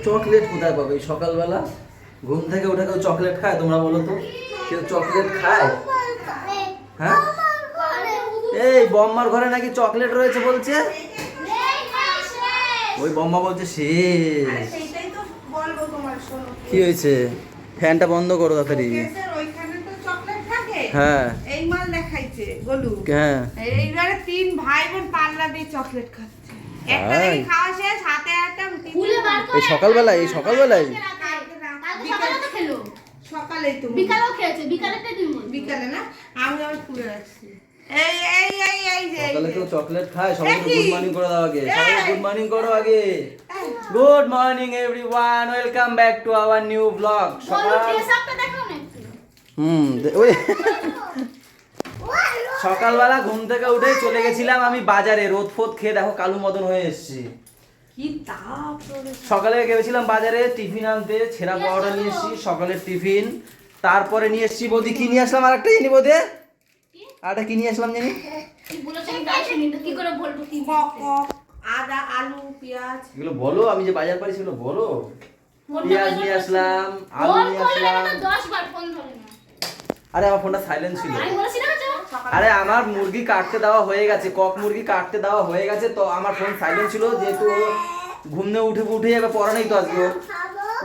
Chocolate কোথায় পাবে সকালবেলা? ঘুম থেকে উঠে কেউ চকলেট খায়? তোমরা বলো তো, কেউ চকলেট খায়? হ্যাঁ, এই বম্মার ঘরে নাকি চকলেট রয়েছে বলছে। ওই বম্মা বলছে শেষ। কি হয়েছে? ফ্যানটা বন্ধ করো তাড়াতাড়ি। হ্যাঁ এই মাল দেখাইছে গোলু। হ্যাঁ, এইবারে তিন ভাই বোন পাল্লা দিয়ে চকলেট খাচ্ছে। একটা দেখি খাওয়া শেষ, হাতে একটা এই সকালবেলায়, এই সকালবেলায় সকালেই তো বিকালেও খেয়েছে, বিকালেতে দিন বিকালে না, আমি আবার খুলে রাখছি। এই এই এই এই যে সকালে কেউ চকলেট খায়? সবাইকে গুড মর্নিং করে দাও আগে, সবাইকে গুড মর্নিং করো আগে। Good morning everyone, welcome back to our new blog. ওই সকালবেলা ঘুম থেকে উঠে চলে গেছিলাম আমি বাজারে, রোদ ফোদ খেয়ে দেখো কালু মদন হয়ে এসেছি। কি তাপ! সকালে গেছিলাম বাজারে টিফিন আনতে, ছেঁড়া পাউডা নিয়ে এসেছি সকালের টিফিন। তারপরে নিয়ে এসেছি বৌদি, কি নিয়ে আসলাম? আরেকটা জানি বৌদি, আরেকটা কি নিয়ে আসলাম জানি? আদা, আলু, পেঁয়াজ, এগুলো বলো, আমি যে বাজার পারি সেগুলো বলো। পেঁয়াজ নিয়ে আসলাম, আলু নিয়ে আসলাম। আরে আমার ফোনটা সাইলেন্ট ছিল। আরে আমার মুরগি কাটতে দেওয়া হয়ে গেছে, কক মুরগি কাটতে দেওয়া হয়ে গেছে, তো আমার ফোন সাইলেন্ট ছিল, যেহেতু ঘুম থেকে উঠে যাবে, পড়া নেই তো আজকে,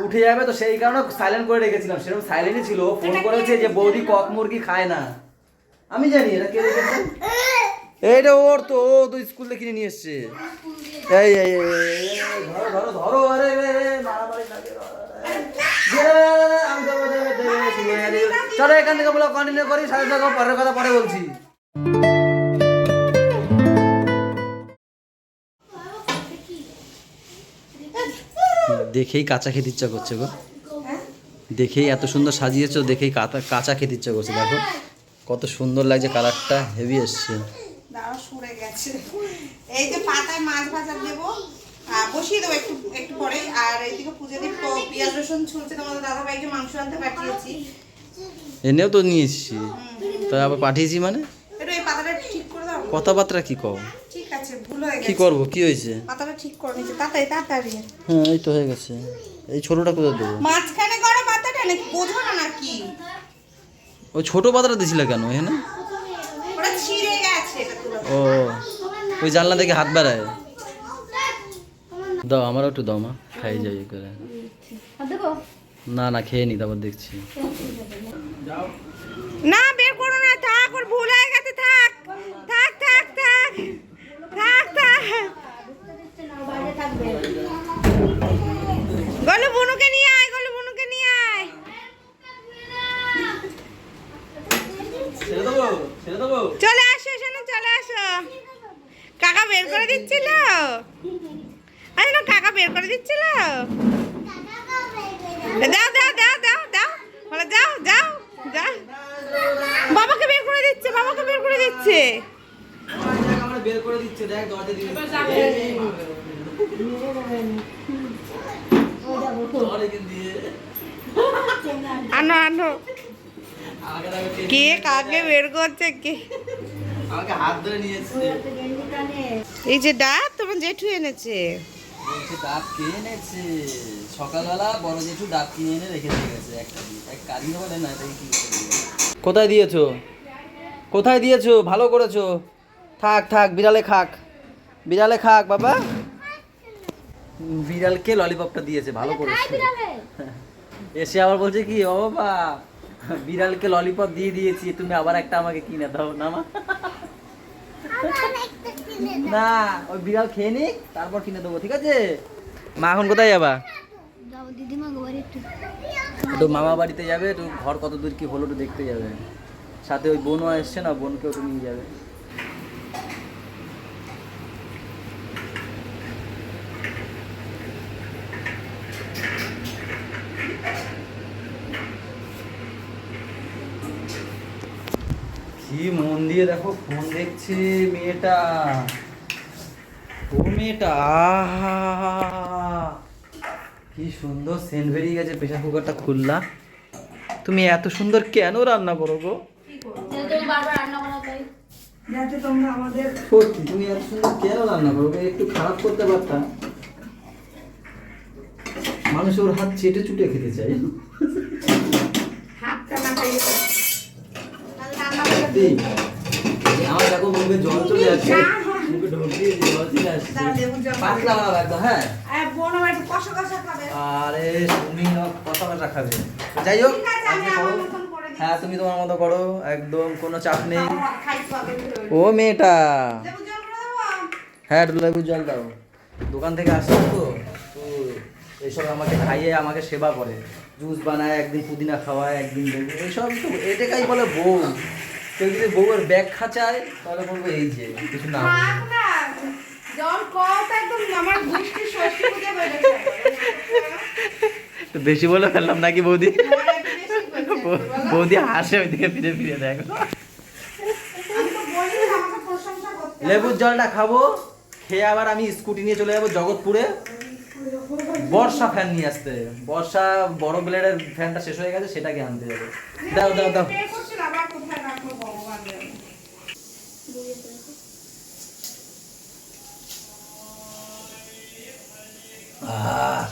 উঠে যাবে, তো সেই কারণে সাইলেন্ট করে রেখেছিলাম। সেরকম সাইলেন্টই ছিল। ফোন করেছে যে বৌদি কক মুরগি খায় না। আমি জানি এটা কে রেখেছে। এইটা ওর তো, ও তো স্কুল থেকে কিনে নিয়ে এসছে। এই এই ধরো ধরো ধরো, আরে মারামারি লাগে। চলো এখান থেকে বলো, কন্টিনিউ করি, সাথে থাকো, পরের কথা পরে বলছি। দেখেই কাঁচা খেতে ইচ্ছা করছে গো, দেখেই এত সুন্দর সাজিয়েছো, দেখেই কাঁচা খেতে ইচ্ছা করছে। দেখো কত সুন্দর লাগছে, কালারটা হেভি এসছে। দাঁড়া সরে গেছে। এই যে পাতায় মাছ ভাজা দেবো, বসিয়ে দেবো একটু একটু পরে। আর এইদিকে পুজো দিব, পেঁয়াজ রসুন ছুলছে, তোমাদের দাদা ভাইকে মাংস আনতে পাঠিয়েছি। এনেও তো নিয়ে এসছি, তাই আবার পাঠিয়েছি মানে? একটু এই পাতাটা ঠিক করে দাও। কথাবার্তা কি কও? ঠিক আছে, ভুল হয়ে গেছে। কি করবো, কি হয়েছে? পাতাটা ঠিক করে নিচ্ছে, তাড়াতাড়ি তাড়াতাড়ি। হ্যাঁ এই তো হয়ে গেছে। এই ছোটটা কোথায় দেবো? মাঝখানে করো পাতাটা, নাকি বোঝো না নাকি? ওই ছোট পাতাটা দিছিলে কেন এখানে? ওটা ছিঁড়ে গেছে, এটা তুলো। ও ওই জানলা থেকে হাত বাড়ায় দাও, আমারও একটু দাও মা, খাই যাই করে। না না খেয়ে নি, তারপর দেখছি। না বের করো না, থাক, ওর ভুল হয়ে গেছে, থাক থাক থাক থাক থাক থাক। গলু বুনুকে নিয়ে আয়, গলু বুনুকে নিয়ে আয়। ছেড়ে দেবো, ছেড়ে দেবো। চলে আসো, শোনো চলে আসো। কাকা বের করে দিচ্ছিল, আরে না কাকা বের করে দিচ্ছিল। দাও দাও দাও দাও দাও, বলে যাও যাও যাও। বাবাকে বের করে দিচ্ছে, বাবাকে বের করে দিচ্ছে। আমার বের করে দিচ্ছে, দেখ দরজা দিয়ে আনো আনো। কে কাকে বের করছে কে? আমাকে হাত ধরে নিয়েছে। এই যে ডাব তোমার জেঠু এনেছে। বলছে ডাব কে এনেছে? সকালবেলা বড় জেঠু ডাব কিনে এনে রেখে দিয়ে গেছে। একটা এক কারি হবে না, এটাই কি কোথায় দিয়েছো? কোথায় দিয়েছো? ভালো করেছো। থাক থাক, বিড়ালে খাক, বিড়ালে খাক বাবা। বিড়ালকে ললিপপটা দিয়েছে, ভালো করেছে। এসে আবার বলছে কি, ও বাবা বিড়ালকে ললিপপ দিয়ে দিয়েছি, তুমি আবার একটা আমাকে কিনে দাও না মা। না ওই বিড়াল খেয়ে নিক, তারপর কিনে দেবো, ঠিক আছে? মা এখন কোথায় যাবা? একটু মামা বাড়িতে যাবে, একটু ঘর কত দূর কি হলো একটু দেখতে যাবে। সাথে ওই বোনও এসছে না, বোনকেও একটু নিয়ে যাবে। কি মন দিয়ে দেখো ফোন দেখছে মেয়েটা। ও মেয়েটা, কি সুন্দর সেন্ট বেরিয়ে গেছে। প্রেসার কুকারটা খুললা। তুমি এত সুন্দর কেন রান্না করো গো? যাতে তোমরা আমাদের সত্যি তুমি এত সুন্দর কেন রান্না করো? একটু খারাপ করতে পারতাম। মানুষ ওর হাত চেটে চুটে খেতে চাই। হাতটা না খাইয়ে আমার দেখো মুখে জল চলে যাচ্ছে, মুখে ঢোকিয়ে জল চলে আসছে। পাতলা বানাবো একদম। হ্যাঁ আরে তুমি কষা কষা খাবে। যাই হোক আজকে করো। হ্যাঁ তুমি তোমার মতো করো, একদম কোনো চাপ নেই। ও মেয়েটা, হ্যাঁ লেবুর জল দাও। দোকান থেকে আসলাম তো, তো এইসব আমাকে খাইয়ে আমাকে সেবা করে, জুস বানায়, একদিন পুদিনা খাওয়ায়, একদিন লেবু, এইসব তো এটাকেই বলে বউ। কেউ যদি বউয়ের ব্যাগ খাচায় তাহলে বলবো এই যে কিছু না। তো বেশি বলে ফেললাম নাকি বৌদি? বৌদি হাসে ওইদিকে ফিরে ফিরে দেখো। লেবুর জলটা খাবো, খেয়ে আবার আমি স্কুটি নিয়ে চলে যাবো জগৎপুরে বর্ষা ফ্যান নিয়ে আসতে। বর্ষা বড় ব্লেডের ফ্যানটা শেষ হয়ে গেছে, সেটাকে আনতে যাবো। দাও দাও দাও।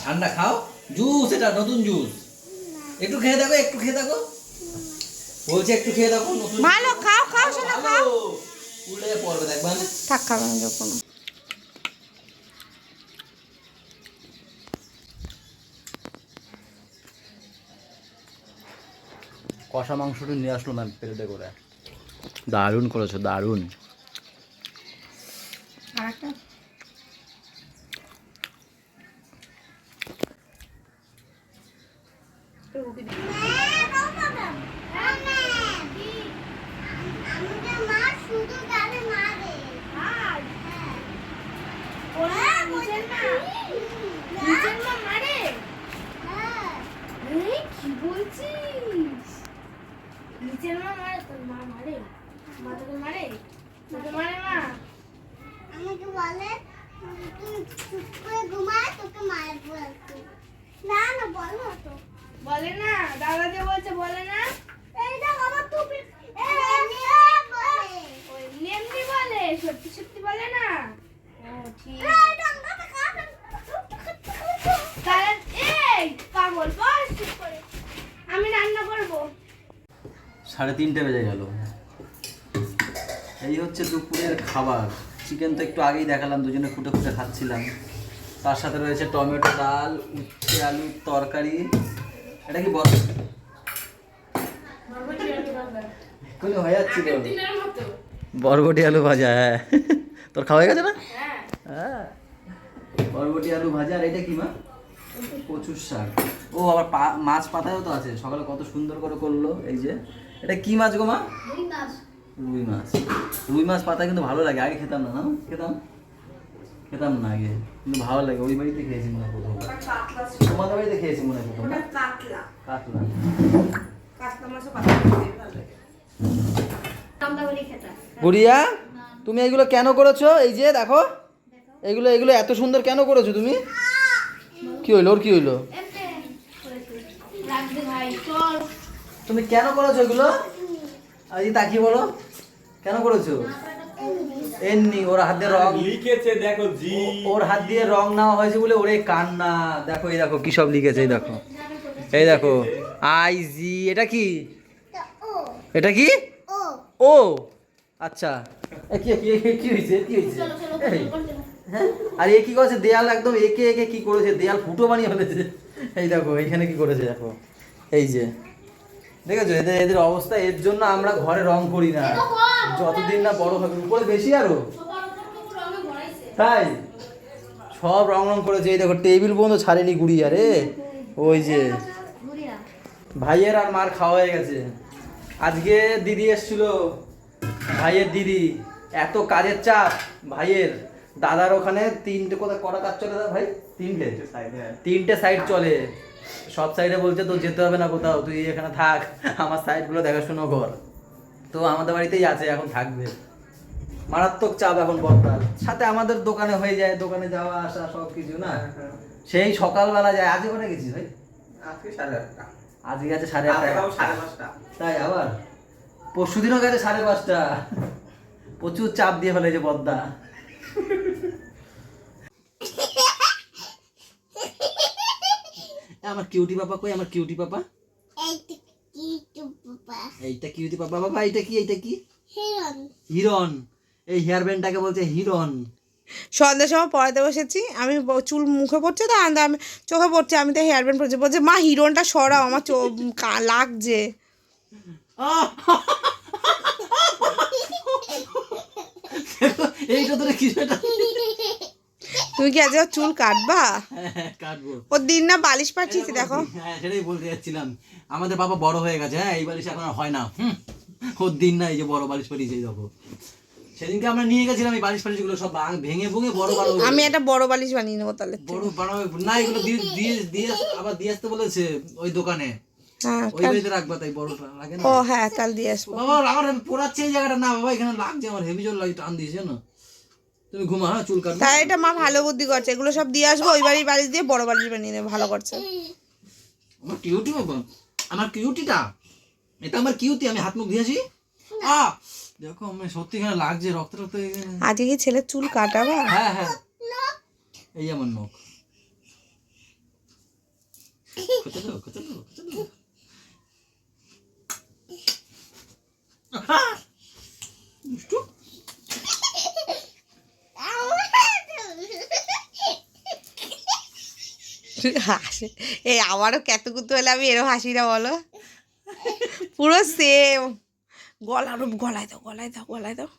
ঠান্ডা খাও, জুস, এটা নতুন জুস। একটু খেয়ে দেখো, একটু খেয়ে দেখো, বলছে একটু খেয়ে দেখো। ভালো খাও, খাও শোনা খাও। উল্টে পড়বে দেখবেন। থাক খাবে না যখন। কষা মাংসটা নিয়ে আসলো ম্যাম প্লেটে করে। দারুণ করেছো, দারুণ। কি বলছিস? নিচের মা মারে, তোর মা মারে? মা তোকে মারে? তোকে মারে মা? আমাকে বলে তুই চুপ করে ঘুমা, তোকে মারবো একটু। না না বলো তো। বলে না, দাদা যে বলছে বলে না। এই দেখ আমার টুপি বলে। ওই এমনি বলে, সত্যি সত্যি বলে না। ও ঠিক। এই ডাঙ্গাটা কাট। তাহলে এই পাগল বস চুপ করে। আমি রান্না করবো। 3:30 বেজে গেল। এই হচ্ছে দুপুরের খাবার। চিকেন তো একটু আগেই দেখালাম, দুজনে ফুটে ফুটে খাচ্ছিলাম। তার সাথে রয়েছে টমেটো ডাল, উচ্ছে আলুর তরকারি। এটা কি বল কোনো হয়ে যাচ্ছিল? বরবটি আলু ভাজা। হ্যাঁ তোর খাওয়া হয়ে গেছে না? হ্যাঁ বরবটি আলু ভাজা। আর এটা কি মা? কচুর শাক। ও আবার মাছ পাতায়ও তো আছে। সকালে কত সুন্দর করে করলো। এই যে এটা কি মাছ গো মা? রুই মাছ। রুই মাছ পাতা কিন্তু ভালো লাগে, আগে খেতাম না। না খেতাম না আগে, কিন্তু ভালো লাগে। ওই বাড়িতে খেয়েছি মনে হয় প্রথম, তোমাদের বাড়িতে খেয়েছি মনে হয় প্রথম। কাতলা কাতলা মাছও পাতা ভালো লাগে। গুড়িয়া তুমি এগুলো কেন করেছো? এই যে দেখো, এগুলো এগুলো এত সুন্দর কেন করেছো তুমি? কি হইলো? ওর কি হইলো? রাখবে ভাই, চল। তুমি কেন করেছো এগুলো? আজ তাকিয়ে বলো, কেন করেছো? এমনি ওর হাত দিয়ে রং লিখেছে দেখো জি। ওর হাত দিয়ে রং নেওয়া হয়েছে বলে ওরে কান্না। দেখো এই দেখো কি সব লিখেছে। এই দেখো, এই দেখো IG। এটা কি? এটা কি? ও আচ্ছা। কি হয়েছে? কি হয়েছে? হ্যাঁ আর এ কি করেছে? দেয়াল একদম একে একে কি করেছে, দেয়াল ফুটো বানিয়ে ফেলেছে। এই দেখো এইখানে কি করেছে দেখো। এই যে দেখেছো এদের এদের অবস্থা। এর জন্য আমরা ঘরে রং করি না, যতদিন না বড় হবে। উপরে বেশি আরো তাই সব রং রং করেছে। এই দেখো টেবিল পর্যন্ত ছাড়েনি গুড়িয়া রে। ওই যে ভাইয়ের আর মার খাওয়া হয়ে গেছে। আজকে দিদি এসেছিল, ভাইয়ের দিদি। এত কাজের চাপ ভাইয়ের। দাদার ওখানে 3টে কোথায় কটা কাজ চলে দাদা ভাই? 3টে সাইড চলে। সব সাইডে বলছে তো যেতে হবে না কোথাও, তুই এখানে থাক, আমার সাইডগুলো দেখাশোনা কর। তো আমাদের বাড়িতেই আছে, এখন থাকবে। মারাত্মক চাপ এখন বর্তার সাথে। আমাদের দোকানে হয়ে যায়, দোকানে যাওয়া আসা সব কিছু না। সেই সকালবেলা যায়। আজকে কোথায় গেছিস ভাই? আজকে 8:30টা। আজকে গেছে 8:30। 5:30টা। তাই আবার পরশুদিনও গেছে 5:30। প্রচুর চাপ দিয়ে ফেলেছে বদ্দা। আমার কিউটি পাপা কই, আমার কিউটি পাপা? এইটা কি তো বাবা এইটা কিউটি পাপা। বাবা এইটা কি, এইটা কি? হিরণ হিরণ। এই হেয়ার ব্যান্ডটাকে বলছে হিরণ। সন্ধ্যার সময় পড়াতে বসেছি, আমি চুল মুখে পড়ছে তো, আর আমি চোখে পড়ছে, আমি তো হেয়ার ব্যান্ড পড়ছি, বলছে মা হিরণটা সরাও, আমার লাগছে। এইটা তোরা কিছু একটা তুমি কি আজ চুল কাটবা? কাটবো। ওর দিন না বালিশ পাঠিয়েছি দেখো। হ্যাঁ সেটাই বলতে যাচ্ছিলাম, আমাদের বাবা বড় হয়ে গেছে। হ্যাঁ এই বালিশ এখন আর হয় না। ওর দিন না, এই যে বড় বালিশ পাঠিয়েছে এই দেখো। সেদিনকে আমরা নিয়ে গেছিলাম এই বালিশ গুলো সব ভেঙে ভুঙে বড় বড়। আমি একটা বড় বালিশ বানিয়ে নেবো তাহলে। বড় বানাবে না, এগুলো দিয়ে দিয়ে দিয়ে আবার দিয়ে আসতে বলেছে ওই দোকানে। হ্যাঁ ওই বাড়িতে রাখবা, তাই বড়টা লাগে না। ও হ্যাঁ কাল দিয়ে আসবো। বাবা আমার পোড়াচ্ছে এই জায়গাটা না বাবা, এখানে লাগছে আমার, হেভি জল লাগে, টান দিয়েছে না। তুমি ঘুমা, হ্যাঁ চুল কাটবে। তাই এটা মা ভালো বুদ্ধি করছে, এগুলো সব দিয়ে আসবো, ওই বাড়ির বালিশ দিয়ে বড় বালিশ বানিয়ে নেবে, ভালো করছে। আমার কিউটি বাবা, আমার কিউটিটা, এটা আমার কিউটি। আমি হাত মুখ দিয়েছি। দেখো আমি সত্যি এখানে লাগছে, রক্ত রক্ত। আজকে কি ছেলের চুল কাটাবা? হ্যাঁ হ্যাঁ, এই আমার নখ। খেতে দাও, খেতে দাও, খেতে দাও। দুষ্টু। হাসে এই আমারও কেতকুতু হলে আমি এরও হাসি না বলো, পুরো সেম। গলায় দাও, গলায় দাও, গলায় দাও।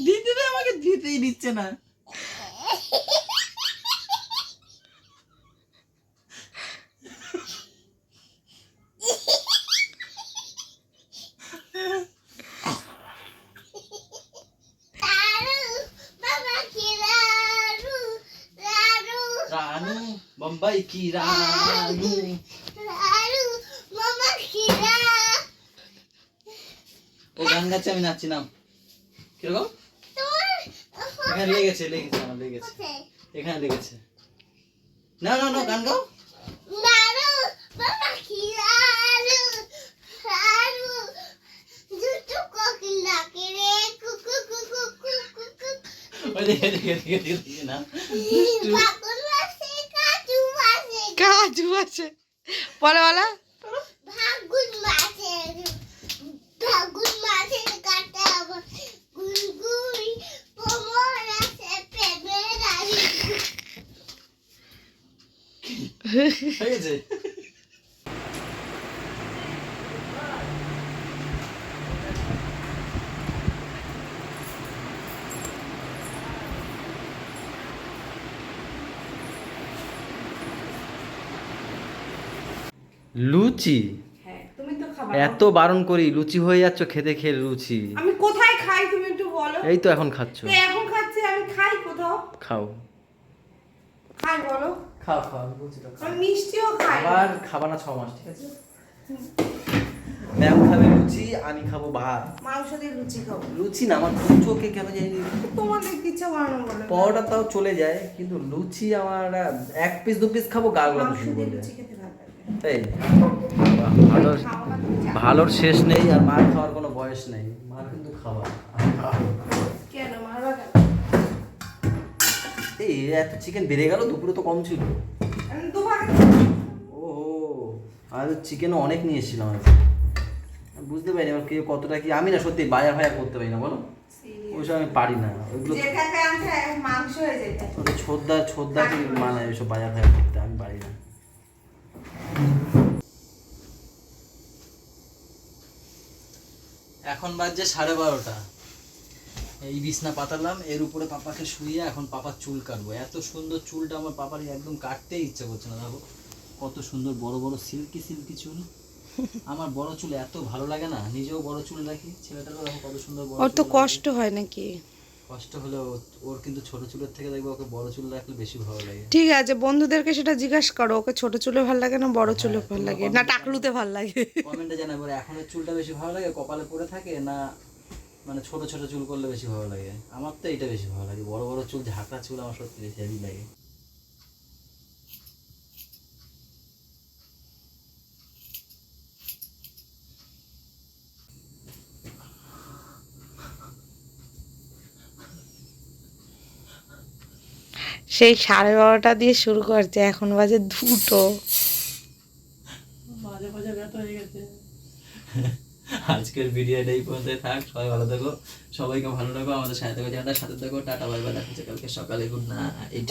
দিতে দে, আমাকে দিতেই দিচ্ছে না। রানু বোম্বাই কি রানু। ও গান গাচ্ছে, আমি নাচছিলাম। কিরকম? এখানে লেগেছে, লেগেছে, আমার লেগেছে, এখানে লেগেছে। না না না, গান গাও। ওই দেখে দেখে দেখে দেখে না। কাজু আছে, বলো বলো। হয়ে গেছে। লুচি, হ্যাঁ তুমি তো খাবা। এত বারণ করি, লুচি হয়ে যাচ্ছ খেতে খেয়ে লুচি। আমি কোথায় খাই তুমি একটু বলো। এই তো এখন খাচ্ছ। এখন খাচ্ছি, আমি খাই কোথাও? খাও, খাই বলো। খাও খাও, লুচিটা খাও। আমি মিষ্টিও খাই। আবার খাবা না 6 মাস, ঠিক আছে? ম্যাম খাবে লুচি, আমি খাবো ভাত। মাংস দিয়ে লুচি খাবো। লুচি না, আমার চোখে কেন জানি তোমার দেখতে ইচ্ছা করে না বলে। পরোটা তাও চলে যায়, কিন্তু লুচি আমার 1 পিস 2 পিস খাবো, গাগুলো মাংস শুরু দিয়ে করবে। লুচি খেতে ভালো লাগে। তাই বাহ, ভালো, ভালোর শেষ নেই, আর মার খাওয়ার কোনো বয়স নেই। মার কিন্তু খাওয়া। কেন মারবা কেন? এই এত চিকেন বেড়ে গেল, দুপুরে তো কম ছিল। আমি দুবার ও আর চিকেনও অনেক নিয়ে এসেছিলাম আমি, বুঝতে পারিনি আমার কে কতটা কি। আমি না সত্যি বাজার ফাজার করতে পারি না, বলো ওইসব আমি পারি না। ওইগুলো যেটাকে আনতে মাংস হয়ে যেতে। ওটা ছোদ্দা কি মানায় ওইসব বাজার ফাজার করতে, আমি পারি না। এখন বাজছে 12:30। এই বিছনা পাতালাম, এর উপরে পাপাকে শুইয়ে এখন পাপার চুল কাটবো। এত সুন্দর চুলটা আমার পাপার একদম কাটতেই ইচ্ছা করছে না। দেখো কত সুন্দর বড় বড় সিল্কি সিল্কি চুল। আমার বড় চুল এত ভালো লাগে না, নিজেও বড় চুল রাখি, ছেলেটারও দেখো কত সুন্দর বড় ওর তো চুল লাগে। কষ্ট হয় নাকি? কষ্ট হলেও ওর কিন্তু ছোট চুলের থেকে দেখবো ওকে বড় চুল রাখলে বেশি ভালো লাগে। ঠিক আছে, বন্ধুদেরকে সেটা জিজ্ঞাসা করো, ওকে ছোট চুলে ভালো লাগে না বড় চুলে হ্যাঁ, ভালো তোমরা লাগে না comment- টাকলুতে ভালো লাগে? কমেন্টে জানাবো এখনের চুলটা বেশি ভালো লাগে কপালে পড়ে থাকে না, মানে ছোট ছোট চুল করলে বেশি ভালো লাগে। আমার তো এটা বেশি ভালো লাগে, বড় বড় চুল ঝাঁকড়া চুল আমার সত্যি বেশি হেভি লাগে। সেই 12:30 দিয়ে শুরু করছে, এখন বাজে 2টো। মাঝে মাঝে ব্যথা হয়ে গেছে। আজকের ভিডিওটা এই পর্যন্ত থাক, সবাই ভালো থাকো, সবাইকে ভালো রাখো, আমাদের সাথে থাকো, চ্যানেলটার সাথে থাকো। টাটা বাই বাই, দেখা হচ্ছে কালকে সকালে। Good night.